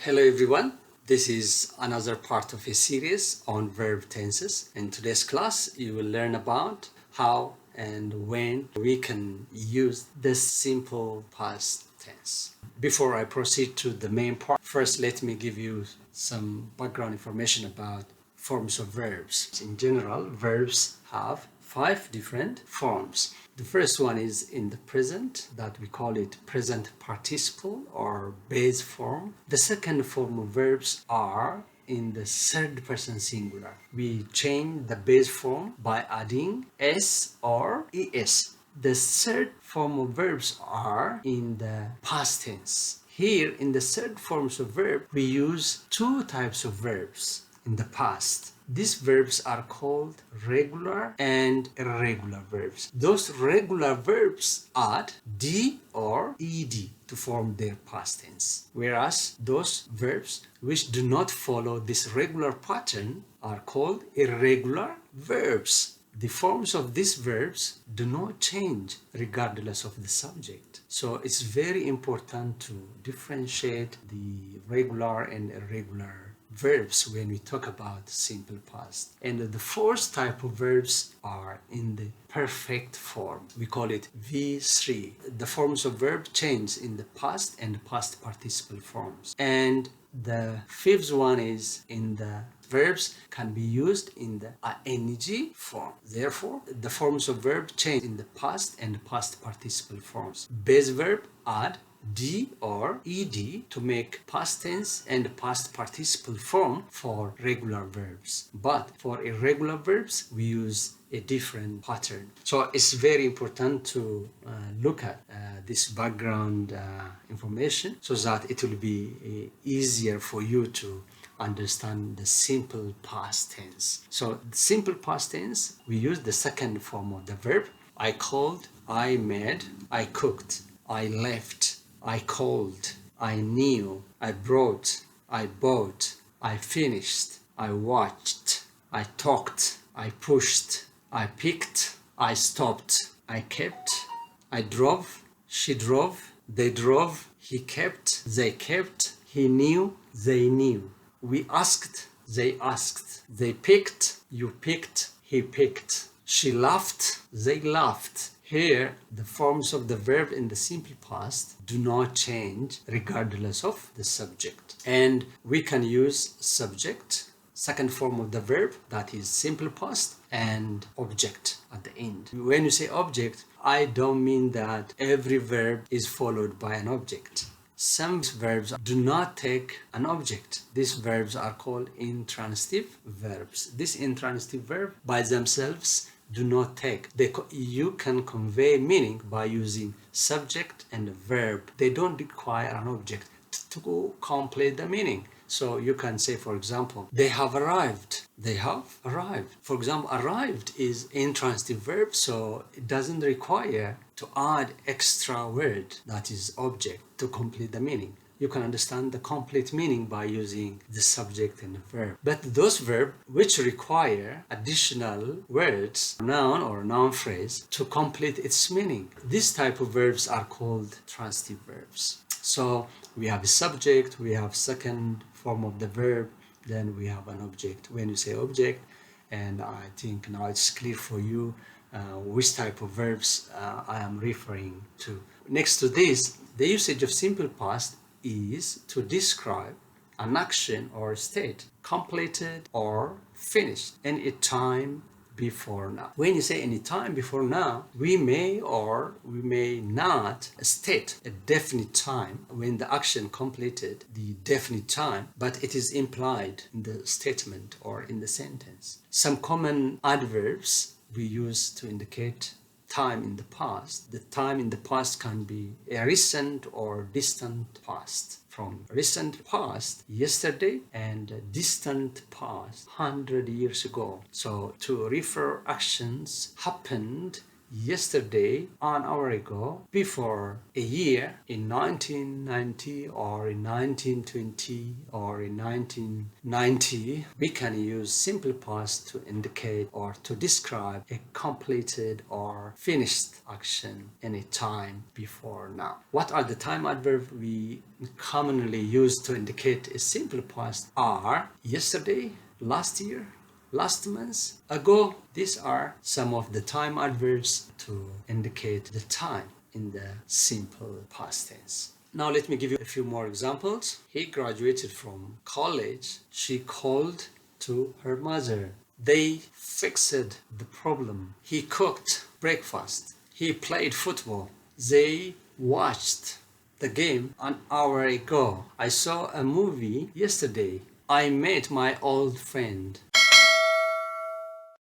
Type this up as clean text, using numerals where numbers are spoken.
Hello everyone, this is another part of a series on verb tenses. In today's class, you will learn about how and when we can use this simple past tense. Before I proceed to the main part, first let me give you some background information about forms of verbs. In general, verbs have 5 different forms. The first one is in the present, that we call it present participle or base form. The second form of verbs are in the third person singular. We change the base form by adding s or es. The third form of verbs are in the past tense. Here in the third forms of verb, we use 2 types of verbs in the past. These verbs are called regular and irregular verbs. Those regular verbs add d or ed to form their past tense, whereas those verbs which do not follow this regular pattern are called irregular verbs. The forms of these verbs do not change regardless of the subject. So it's very important to differentiate the regular and irregular verbs when we talk about simple past. And the fourth type of verbs are in the perfect form. We call it V3. The forms of verb change in the past and past participle forms. And the fifth one is in the verbs can be used in the ing form. Therefore, the forms of verb change in the past and past participle forms. Base verb add d or ed to make past tense and past participle form for regular verbs. But for irregular verbs, we use a different pattern. So it's very important to look at this background information so that it will be easier for you to understand the simple past tense. So the simple past tense, we use the second form of the verb. I called, I made, I cooked, I left, I called, I knew, I brought, I bought, I finished, I watched, I talked, I pushed, I picked, I stopped, I kept, I drove, she drove, they drove, he kept, they kept, he knew, they knew. We asked, they asked, they picked, you picked, he picked, she laughed, they laughed. Here, the forms of the verb in the simple past do not change regardless of the subject. And we can use subject, second form of the verb, that is simple past, and object at the end. When you say object, I don't mean that every verb is followed by an object. Some verbs do not take an object. These verbs are called intransitive verbs. This intransitive verb by themselves do not take. You can convey meaning by using subject and verb. They don't require an object to complete the meaning. So you can say, for example, they have arrived. They have arrived. For example, arrived is intransitive verb, so it doesn't require to add extra word, that is object, to complete the meaning. You can understand the complete meaning by using the subject and the verb. But those verbs which require additional words, noun or noun phrase, to complete its meaning, these type of verbs are called transitive verbs. So we have a subject, we have second form of the verb, then we have an object. When you say object, and I think now it's clear for you which type of verbs I am referring to. Next to this, the usage of simple past is to describe an action or state completed or finished any time before now. When you say any time before now, we may or we may not state a definite time when the action completed the definite time, but it is implied in the statement or in the sentence. Some common adverbs we use to indicate time in the past. The time in the past can be a recent or distant past. From recent past, yesterday, and distant past, 100 years ago. So to refer actions happened yesterday, an hour ago, before a year, in 1990 or in 1920 or in 1990, we can use simple past to indicate or to describe a completed or finished action any time before now. What are the time adverbs we commonly use to indicate a simple past are yesterday, last year, last month, ago. These are some of the time adverbs to indicate the time in the simple past tense. Now let me give you a few more examples. He graduated from college. She called to her mother. They fixed the problem. He cooked breakfast. He played football. They watched the game an hour ago. I saw a movie yesterday. I met my old friend